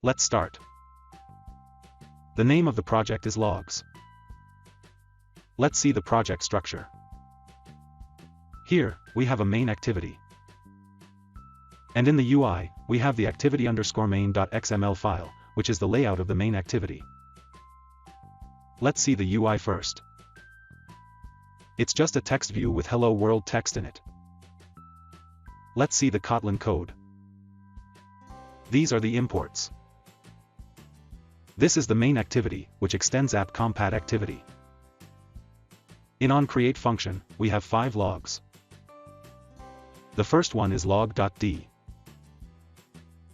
Let's start. The name of the project is logs. Let's see the project structure. Here, we have a main activity. And in the UI, we have the activity_main.xml file, which is the layout of the main activity. Let's see the UI first. It's just a text view with hello world text in it. Let's see the Kotlin code. These are the imports. This is the main activity, which extends app compat activity. In onCreate function, we have 5 logs. The first one is log.d.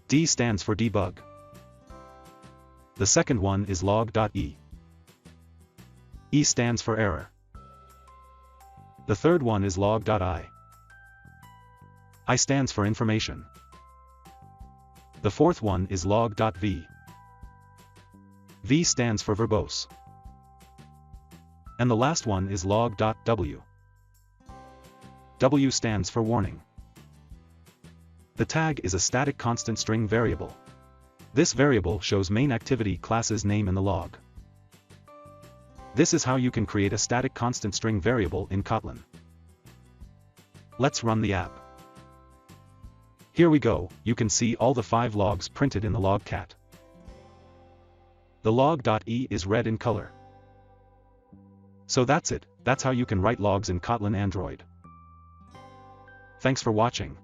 D stands for debug. The second one is log.e. E stands for error. The third one is log.i. I stands for information. The fourth one is log.v. V stands for verbose. And the last one is log.w. W stands for warning. The tag is a static constant string variable. This variable shows main activity class's name in the log. This is how you can create a static constant string variable in Kotlin. Let's run the app. Here we go, you can see all the 5 logs printed in the log cat. The log.e is red in color. So that's it, that's how you can write logs in Kotlin Android. Thanks for watching.